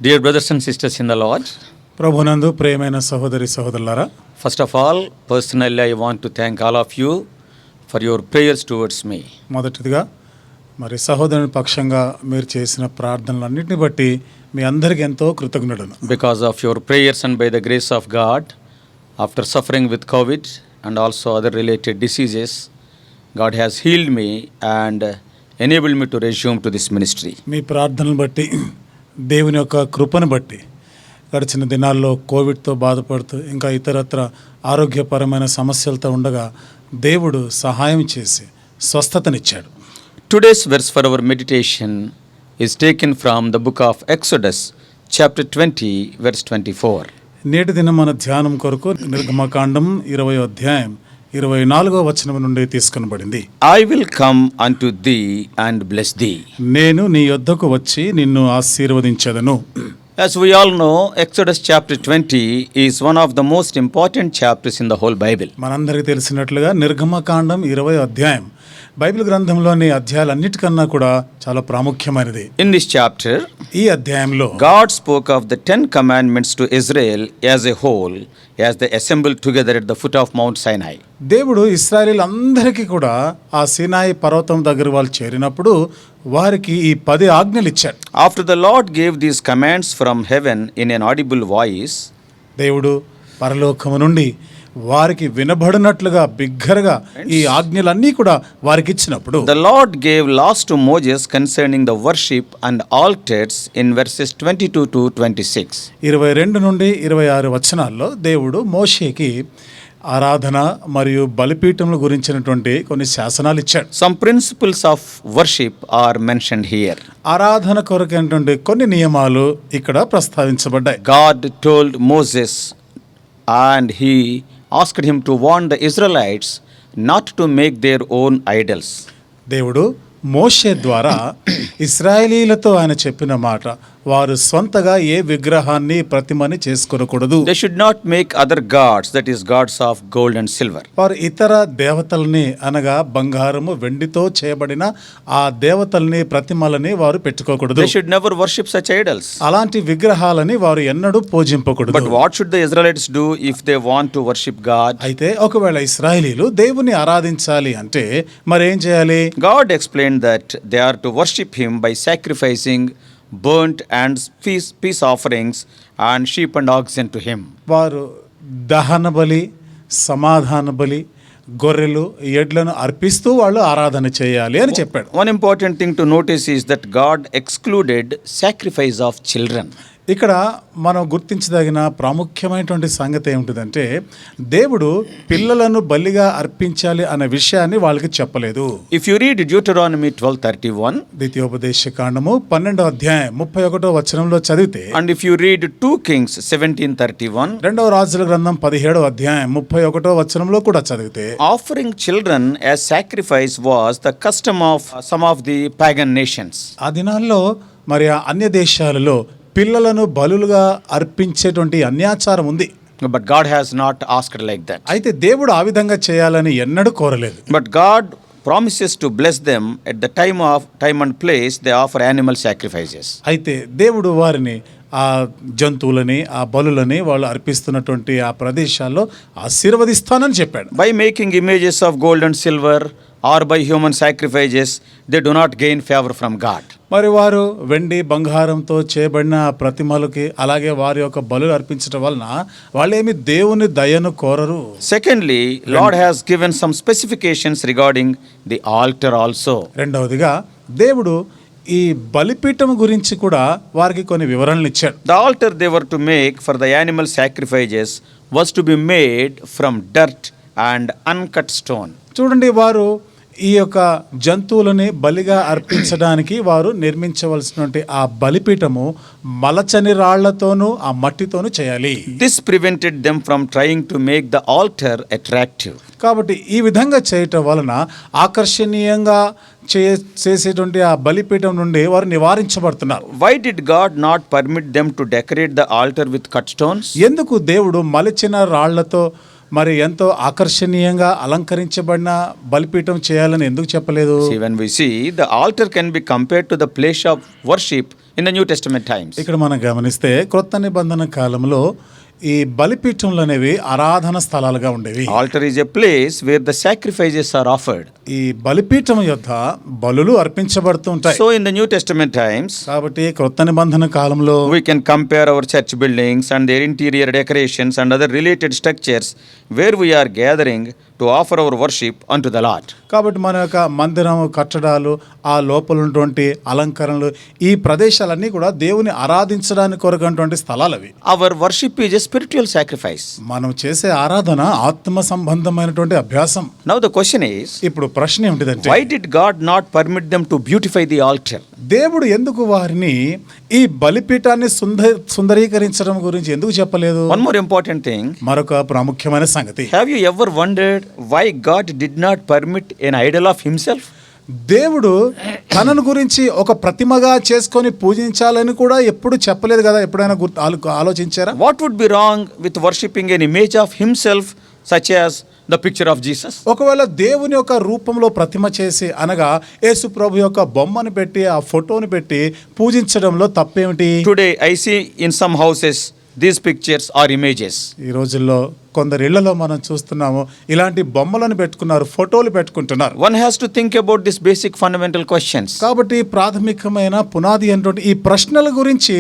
Dear brothers and sisters in the Lord, ప్రభునందు ప్రియమైన సహోదరి సహోదరులారా, first of all, personally I want to thank all of you for your prayers towards me. మొదటిదిగా మరి సహోదరుని పక్షంగా మీరు చేసిన ప్రార్థనలన్నింటిని బట్టి మీ అందరికీ ఎంతో కృతజ్ఞుడను. Because of your prayers and by the grace of God, after suffering with COVID and also other related diseases, God has healed me and enabled me to resume to this ministry. మీ ప్రార్థనలు బట్టి, దేవుని యొక్క కృపను బట్టి గడిచిన దినాల్లో కోవిడ్తో బాధపడుతూ ఇంకా ఇతరత్ర ఆరోగ్యపరమైన సమస్యలతో ఉండగా దేవుడు సహాయం చేసి స్వస్థతనిచ్చాడు. Today's verse for our meditation is taken from the book of Exodus, chapter 20, verse 24. నేటి దినం మన ధ్యానం కొరకు నిర్గమకాండం 20వ అధ్యాయం 24వ వచనం నుండి తీసుకొనబడింది. I will come unto thee and bless thee. నేను నీ యొద్దకు వచ్చి నిన్ను ఆశీర్వదించెదను. As we all know, Exodus chapter 20 is one of the most important chapters in the whole Bible. మనందరికీ తెలిసినట్లుగా నిర్గమకాండం 20వ అధ్యాయం బైబిల్ గ్రంథంలోని అధ్యాయాలన్నిటికన్నా కూడా చాలా ప్రాముఖ్యమైనది. In this chapter, ఈ అధ్యాయంలో God spoke of the 10 commandments to Israel as a whole as they assembled together at the foot of Mount Sinai. దేవుడు ఇశ్రాయేలీయులందరికీ కూడా ఆ సీనాయి పర్వతం దగ్గర వాళ్ళు చేరినప్పుడు వారికి ఈ 10 ఆజ్ఞలు ఇచ్చాడు. After the Lord gave these commands from heaven in an audible voice, దేవుడు పరలోకము నుండి వారికి వినబడినట్లుగా బిగ్గరగా ఈ ఆజ్ఞలన్నీ కూడా వారికి ఇచ్చినప్పుడు the Lord gave laws to Moses concerning the worship and altars in verses 22 to 26. 22 నుండి 26 వచనాల్లో దేవుడు మోషేకి ఆరాధన మరియు బలిపీఠముల గురించినటువంటి కొన్ని శాసనాలు ఇచ్చాడు. Some principles of worship are mentioned here. ఆరాధన కొరకైనటువంటి కొన్ని నియమాలు ఇక్కడ ప్రస్తావించబడ్డాయి. God told Moses and he asked him to warn the Israelites not to make their own idols. దేవుడు మోషే ద్వారా ఇశ్రాయేలీయులతో ఆయన చెప్పిన మాట, వారు స్వంతగా ఏ విగ్రహాన్ని ప్రతిమని చేసుకోకూడదు. They should not make other gods, that is gods of gold and silver. వారు ఇతర దేవతల్ని అనగా బంగారము వెండితో చేయబడిన ఆ దేవతల్ని ప్రతిమలని వారు పెట్టుకోకూడదు. They should never worship such idols. అలాంటి విగ్రహాలని వారు ఎన్నడూ పూజింపకూడదు. But what should the Israelites do if they want to worship God? అయితే ఒకవేళ ఇశ్రాయేలీయులు దేవుని ఆరాధించాలి అంటే మరి ఏం చేయాలి? God explained that they are to worship him by sacrificing burnt and peace offerings and sheep and oxen to him. వారు దహన బలి, సమాధాన బలి, గొర్రెలు, ఎడ్లను అర్పిస్తూ వాళ్ళు ఆరాధన చేయాలి అని చెప్పాడు. One important thing to notice is that God excluded sacrifice of children. ఇక్కడ మనం గుర్తించదగిన ప్రాముఖ్యమైనటువంటి సంగతి ఏమిటంటే దేవుడు పిల్లలను బలిగా అర్పించాలి అనే విషయాన్ని వాళ్ళకి చెప్పలేదు. If you read Deuteronomy 12:31, ద్వితీయోపదేశ కాండము 12వ అధ్యాయం 31వ వచనంలో చదివితే, and if you read 2 Kings 17:31, రెండవ రాజుల గ్రంథం 17వ అధ్యాయం 31వ వచనంలో కూడా చదివితే, offering children as sacrifice was the custom of some of the pagan nations. ఆ దినాల్లో మరి ఆ అన్య దేశాలలో పిల్లలను బలులుగా అర్పించేటువంటి అన్యాచారం ఉంది. But God has not asked like that. అయితే దేవుడు ఆ విధంగా చేయాలని ఎన్నడూ కోరలేదు. But God promises to bless them at the time and place they offer animal sacrifices. అయితే దేవుడు వారిని ఆ జంతువులని, ఆ బలులని వాళ్ళు అర్పిస్తున్నటువంటి ఆ ప్రదేశాల్లో ఆశీర్వదిస్తానని చెప్పాడు. By making images of gold and silver or by human sacrifices, they do not gain favor from God. మరి వారు వెండి బంగారంతో చేయబడిన ప్రతిమలకి అలాగే వారి యొక్క బలులు అర్పించడం వలన వాళ్ళేమి దేవుని దయను కోరరు. Secondly, Lord has given some specifications regarding the altar also. రెండవదిగా దేవుడు ఈ బలిపీఠం గురించి కూడా వారికి కొన్ని వివరణలు ఇచ్చాడు. The altar they were to make for the animal sacrifices was to be made from dirt and uncut stone. చూడండి, వారు ఈ యొక్క జంతువులని బలిగా అర్పించడానికి వారు నిర్మించవలసినటువంటి ఆ బలిపీఠము మలచని రాళ్లతోనూ ఆ మట్టితోనూ చేయాలి. This prevented them from trying to make the altar attractive. కాబట్టి ఈ విధంగా చేయటం వలన ఆకర్షణీయంగా చేసేటువంటి ఆ బలిపీఠం నుండి వారు నివారించబడుతున్నారు. Why did God not permit them to decorate the altar with cut stones? ఎందుకు దేవుడు మలచిన రాళ్లతో మరి ఎంతో ఆకర్షణీయంగా అలంకరించబడిన బలిపీఠం చేయాలని ఎందుకు చెప్పలేదు? See, when we see the altar can be compared to the place of worship in the New Testament times. ఇక్కడ మనం గమనిస్తే క్రొత్త నిబంధన కాలంలో ఈ బలిపీఠంలు అనేవి ఆరాధన స్థలాలుగా ఉండేవి. Altar is a place where the sacrifices are offered. ఈ బలిపీఠం యొద్ద బలులు అర్పించబడుతూ ఉంటాయి. So in the New Testament times, కాబట్టి క్రొత్త నిబంధన కాలంలో we can compare our church buildings and their interior decorations and other related structures where we are gathering to offer our worship unto the Lord. కాబట్టి మన యొక్క మందిరం కట్టడాలు ఆ లోపల ఉన్నటువంటి అలంకరణలు ఈ ప్రదేశాలన్నీ కూడా దేవుని ఆరాధించడానికి కొరకటువంటి స్థలాలు అవి. Our worship is a spiritual sacrifice. మనం చేసే ఆరాధన ఆత్మ సంబంధమైనటువంటి అభ్యాసం. Now the question is, ఇప్పుడు ప్రశ్న ఏమిటిదంటే why did God not permit them to beautify the altar? దేవుడు ఎందుకు వారిని ఈ బలిపీఠాన్ని సుందరీకరించడం గురించి ఎందుకు చెప్పలేదు? One more important thing. మరొక ప్రాముఖ్యమైన సంగతి, Have you ever wondered why God did not permit an idol of himself? దేవుడు తనను గురించి ఒక ప్రతిమగా చేసుకొని పూజించాలని కూడా ఎప్పుడు చెప్పలేదు కదా? ఎప్పుడైనా ఆలోచించారా? What would be wrong with worshipping an image of himself such as the picture of Jesus? ఒకవేళ దేవుని యొక్క రూపంలో ప్రతిమ చేసి అనగా యేసు ప్రభు యొక్క బొమ్మను పెట్టి ఆ ఫోటోని పెట్టి పూజించడంలో తప్పేమిటి? Today I see in some houses these pictures or images. ఈ రోజుల్లో కొందరు ఇళ్లలో మనం చూస్తున్నాము ఇలాంటి బొమ్మలను పెట్టుకున్నారు, ఫోటోలు పెట్టుకుంటున్నారు. One has to think about these basic fundamental questions. కాబట్టి ప్రాథమికమైన పునాది అయినటువంటి ఈ ప్రశ్నల గురించి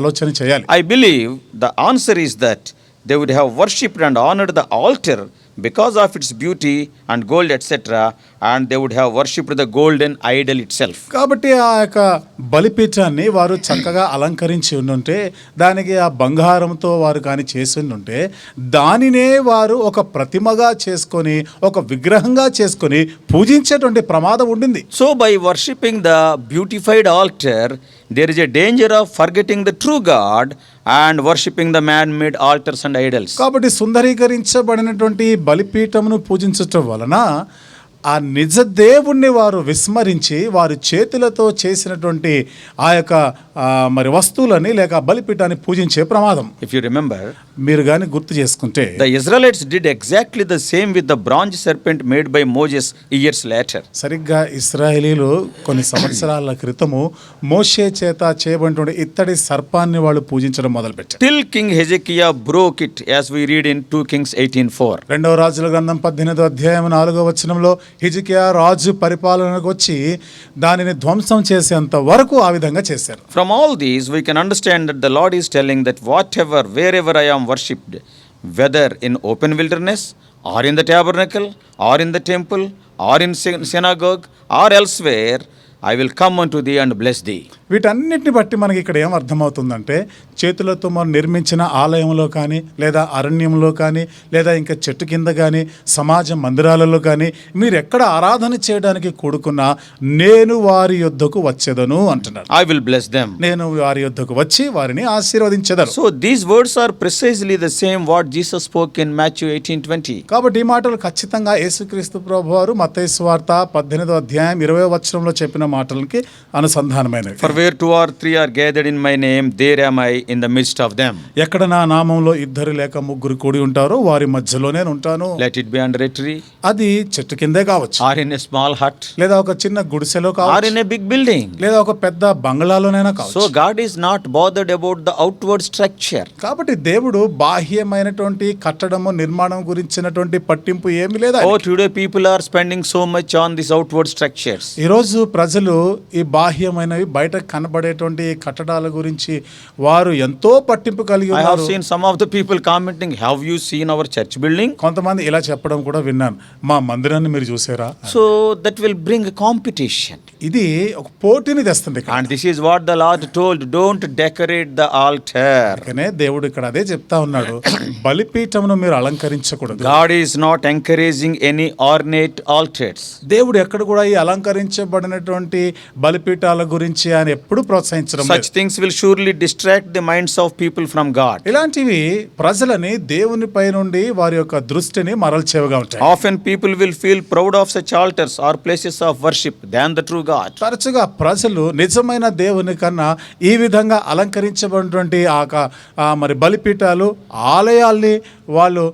ఆలోచన చేయాలి. I believe the answer is that they would have worshipped and honored the altar because of its beauty and gold etc., and they would have worshipped the golden idol itself. కాబట్టి ఆ యొక్క బలిపీఠాన్ని వారు చక్కగా అలంకరించి ఉండుంటే, దానికి ఆ బంగారంతో వారు కానీ చేసి ఉండుంటే, దానినే వారు ఒక ప్రతిమగా చేసుకొని ఒక విగ్రహంగా చేసుకొని పూజించేటువంటి ప్రమాదం ఉండింది. So by worshipping the beautified altar, there is a danger of forgetting the true God and worshipping the man-made altars and idols. కాబట్టి సుందరీకరించబడినటువంటి బలిపీఠమును పూజించటం వలన ఆ నిజ దేవుణ్ణి వారు విస్మరించి వారు చేతులతో చేసినటువంటి ఆ యొక్క మరి వస్తువులని లేక బలిపీఠాన్ని పూజించే ప్రమాదం. If you remember, మీరు కానీ గుర్తు చేసుకుంటే the Israelites did exactly the same with the bronze serpent made by Moses years later. సరిగ్గా ఇశ్రాయేలీలు కొన్ని సంవత్సరాల క్రితము మోషే చేత చేయబడినటువంటి ఇత్తడి సర్పాన్ని వాళ్ళు పూజించడం మొదలుపెట్టారు. Till King Hezekiah broke it, as we read in 2 Kings 18:4. రెండవ రాజుల గ్రంథం 18వ అధ్యాయం 4వ వచనంలో హిజ్కియా రాజు పరిపాలనకు వచ్చి దానిని ధ్వంసం చేసేంత వరకు ఆ విధంగా చేశారు. From all these we can understand that the Lord is telling that whatever, wherever I am worshipped, whether in open wilderness or in the tabernacle or in the temple or in synagogue or elsewhere, I will come unto thee and bless thee. వీటన్నిటిని బట్టి మనకి ఇక్కడ ఏం అర్థమవుతుందంటే, చేతులతో మనం నిర్మించిన ఆలయంలో కానీ లేదా అరణ్యంలో కానీ లేదా ఇంకా చెట్టు కింద కానీ సమాజ మందిరాలలో కానీ మీరు ఎక్కడ ఆరాధన చేయడానికి కూడుకున్నా నేను వారి యొద్దకు వచ్చేదను అంటున్నాడు. I will bless them. నేను వారి యొద్దకు వచ్చి వారిని ఆశీర్వదించెదను. So these words are precisely the same what Jesus spoke in Matthew 18:20. కాబట్టి ఈ మాటలు ఖచ్చితంగా యేసుక్రీస్తు ప్రభువారు మత్తయి సువార్త 18వ అధ్యాయం 20వ వచనంలో చెప్పిన మాటలకి అనుసంధానమైనవి. For where 2 or 3 are gathered in my name, there am I in the midst of them. ఎక్కడ నా నామంలో ఇద్దరు లేక ముగ్గురు కూడి ఉంటారో వారి మధ్యలో నేను ఉంటాను. Let it be under a tree, అది చెట్టు కిందే కావచ్చు, or in a small hut, లేదా ఒక చిన్న గుడిసెలో or కావచ్చు, in a big building. లేదా ఒక పెద్ద బంగ్లాలోనైనా కావచ్చు. So God is not bothered about the outward structure. కాబట్టి దేవుడు బాహ్యమైనటువంటి కట్టడము నిర్మాణం గురించినటువంటి పట్టింపు ఏమీ లేదా. Oh, today people are spending so much on these outward structures. ఈరోజు ప్రజలు ఈ బాహ్యమైనవి బయట కనబడేటువంటి కట్టడాల గురించి వారు ఎంతో పట్టింపు కలిగి I have ఉన్నారు. seen some of the people commenting, have you seen our church building? కొంతమంది ఇలా చెప్పడం కూడా విన్నాను, మా మందిరాన్ని మీరు చూసారా. So that will bring a competition. ఇది ఒక పోటీని తెస్తుంది. And this is what the Lord told, don't decorate the altar. అందుకనే దేవుడు ఇక్కడ అదే చెప్తా ఉన్నాడు, బలిపీఠమును మీరు అలంకరించకూడదు. God is not encouraging any ornate altars. దేవుడు ఎక్కడ కూడా ఈ అలంకరించబడినటువంటి బలిపీఠాల గురించి ఆయన ఎప్పుడు ప్రోత్సహించడం లేదు. Such things will surely distract the minds of people from God. ఇలాంటివి ప్రజలని దేవునిపై నుండి వారి యొక్క దృష్టిని మరల్చేవిగా ఉంటాయి. Often people will feel proud of such altars or places of worship than the true God. God. తరచుగా ప్రజలు నిజమైన దేవుని కన్నా ఈ విధంగా అలంకరించబడినటువంటి మరి బలిపీఠాలు ఆలయాల్ని వాళ్ళు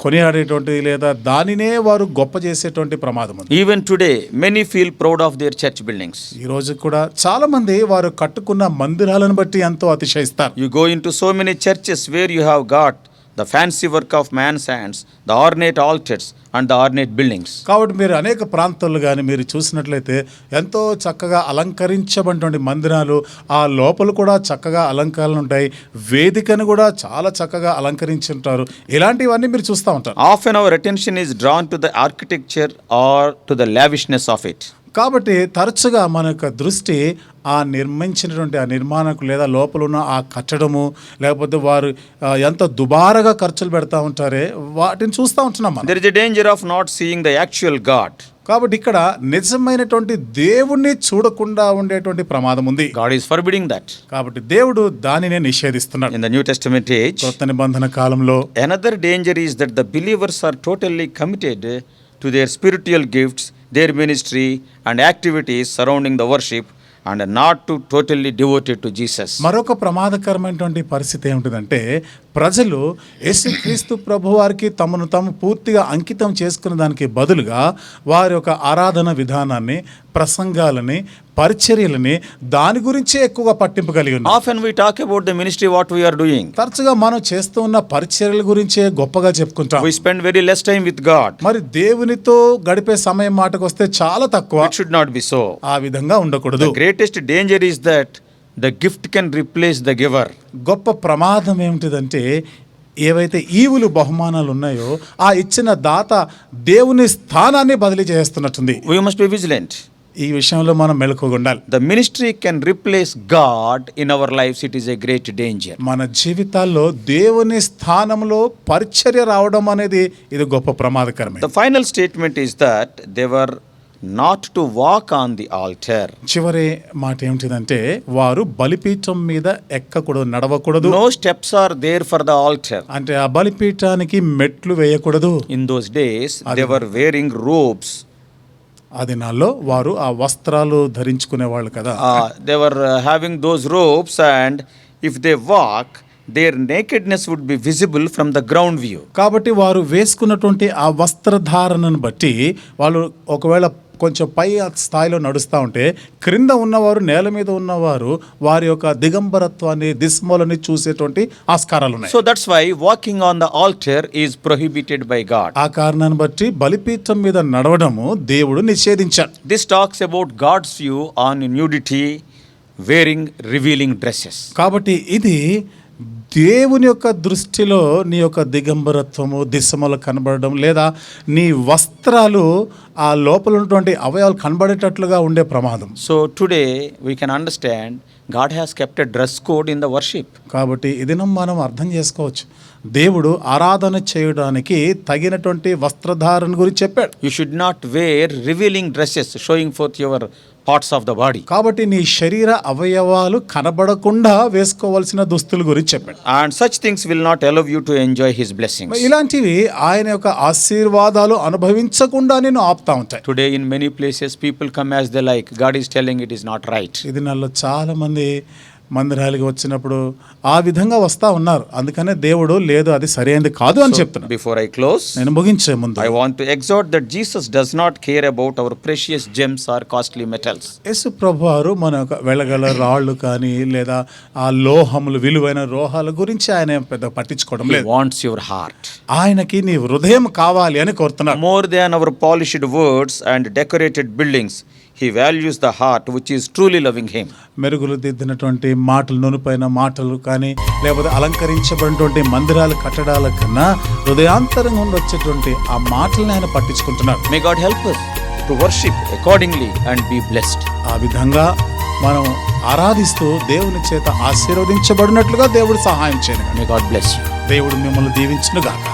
కొనియాడేటువంటి లేదా దానినే వారు గొప్ప చేసేటువంటి ప్రమాదం ఉంది. Even today, many feel proud of their church buildings. ఈ రోజు కూడా చాలా మంది వారు కట్టుకున్న మందిరాలను బట్టి ఎంతో అతిశయిస్తారు. You go into so many churches where you have got the fancy work of man's hands, the ornate altars and the ornate buildings. కాబట్టి మీరు అనేక ప్రాంతాల్లో కానీ మీరు చూసినట్లయితే ఎంతో చక్కగా అలంకరించబడినటువంటి మందిరాలు, ఆ లోపల కూడా చక్కగా అలంకరణలు ఉంటాయి, వేదికను కూడా చాలా చక్కగా అలంకరించి ఉంటారు. ఇలాంటివన్నీ మీరు చూస్తూ ఉంటారు. Often our attention is drawn to the architecture or to the lavishness of it. కాబట్టి తరచుగా మన యొక్క దృష్టి ఆ నిర్మించినటువంటి ఆ నిర్మాణకు లేదా లోపల ఉన్న ఆ కట్టడము, లేకపోతే వారు ఎంత దుబారగా ఖర్చులు పెడతా ఉంటారే వాటిని చూస్తూ ఉంటున్నాం మనం. There is a danger of not seeing the actual God. కాబట్టి ఇక్కడ నిజమైనటువంటి దేవుణ్ణి చూడకుండా ఉండేటువంటి ప్రమాదం ఉంది. God is forbidding that. కాబట్టి దేవుడు దానినే నిషేధిస్తున్నాడు. In the New Testament age, కొత్త నిబంధన కాలంలో another danger is that the believers are totally committed to their spiritual gifts, their ministry and activities surrounding the worship and not to totally devoted to Jesus. మరొక ప్రమాదకరమైనటువంటి పరిస్థితి ఏమిటంటే ప్రజలు యేసుక్రీస్తు ప్రభువారికి తమను తాము పూర్తిగా అంకితం చేసుకున్న దానికి బదులుగా వారి యొక్క ఆరాధన విధానాన్ని, ప్రసంగాలని, పరిచర్యలని దాని గురించే ఎక్కువగా పట్టింపు కలిగి ఉన్నారు. Often we talk about the ministry what we are doing. తరచుగా మనం చేస్తూ ఉన్న పరిచర్యల గురించే గొప్పగా చెప్పుకుంటాం. We spend very less time with God. మరి దేవునితో గడిపే సమయం మాటకు వస్తే చాలా తక్కువ. It should not be so. ఆ విధంగా ఉండకూడదు. The greatest danger is that the gift can replace the giver. గొప్ప ప్రమాదం ఏమిటిదంటే ఏవైతే ఈవులు బహుమానాలు ఉన్నాయో ఆ ఇచ్చిన దాత దేవుని స్థానాన్ని బదిలీ చేస్తున్నట్టుంది. We must be vigilant. ఈ విషయంలో మనం మెలకువగా ఉండాలి. The ministry can replace God in our lives. It is a great danger. మన జీవితాల్లో దేవుని స్థానంలో పరిచర్య రావడం అనేది ఇది గొప్ప ప్రమాదకరమే. The final statement is that they were not to walk on the altar. చివరి మాట ఏమిటిదంటే వారు బలిపీఠం మీద ఎక్కకూడదు, నడవకూడదు. No steps are there for the altar. అంటే ఆ బలిపీఠానికి మెట్లు వేయకూడదు. In those days they were wearing robes. ఆ దినాల్లో వారు ఆ వస్త్రాలు ధరించుకునే వాళ్ళు కదా. They were having those robes, and if they walk, their nakedness would be visible from the ground view. కాబట్టి వారు వేసుకున్నటువంటి ఆ వస్త్రధారణను బట్టి వాళ్ళు ఒకవేళ కొంచెం పై స్థాయిలో నడుస్తూ ఉంటే క్రింద ఉన్నవారు, నేల మీద ఉన్నవారు వారి యొక్క దిగంబరత్వాన్ని, దిస్మలని చూసేటువంటి ఆస్కారాలు ఉన్నాయి. So that's why walking on the altar is prohibited by God. ఆ కారణాన్ని బట్టి బలిపీఠం మీద నడవడము దేవుడు నిషేధించాడు. This talks about God's view on nudity, wearing revealing dresses. కాబట్టి ఇది దేవుని యొక్క దృష్టిలో నీ యొక్క దిగంబరత్వము, దిశమలు కనబడడం లేదా నీ వస్త్రాలు ఆ లోపల ఉన్నటువంటి అవయవాలు కనబడేటట్లుగా ఉండే ప్రమాదం. So today we can understand God has kept a dress code in the worship. కాబట్టి ఇది మనం అర్థం చేసుకోవచ్చు. దేవుడు ఆరాధన చేయడానికి తగినటువంటి వస్త్రధారణ గురించి చెప్పాడు. You should not wear revealing dresses showing forth your parts of the body. కాబట్టి నీ శరీర అవయవాలు కనబడకుండా వేసుకోవాల్సిన దుస్తుల గురించి చెప్పాడు. And such things will not allow you to enjoy his blessings. ఇలాంటివి ఆయన యొక్క ఆశీర్వాదాలు అనుభవించకుండా నేను ఆపుతా ఉంటాయి. Today in many places people come as they like. God is telling it is not right. ఇది నాలో చాలా మంది మందిరాలకి వచ్చినప్పుడు ఆ విధంగా వస్తూ ఉన్నారు. అందుకనే దేవుడు లేదు అది సరైనది కాదు అని చెప్తున్నాను. Before I close, నేను ముగించే ముందు I want to exhort that Jesus does not care about our precious gems or costly metals. యేసు ప్రభువారు మన యొక్క వెలగల రాళ్ళు కానీ లేదా ఆ లోహములు, విలువైన లోహాల గురించి ఆయన పెద్ద పట్టించుకోవడం He లేదు. wants your heart. ఆయనకి నీ హృదయం కావాలి అని కోరుతున్నాడు. More than our polished words and decorated buildings, he values the heart which is truly loving him. మెరుగులు దిద్దినటువంటి మాటలు, నునుపైన మాటలు కానీ లేకపోతే అలంకరించబడినటువంటి మందిరాల కట్టడాల కన్నా హృదయాంతరంగా ఉండి వచ్చేటువంటి ఆ మాటలను ఆయన పట్టించుకుంటున్నాడు. May God help us to worship accordingly and be blessed. ఆ విధంగా మనం ఆరాధిస్తూ దేవుని చేత ఆశీర్వదించబడినట్లుగా దేవుడు సహాయం చేయను. May God bless you. దేవుడు మిమ్మల్ని దీవించునుగాక.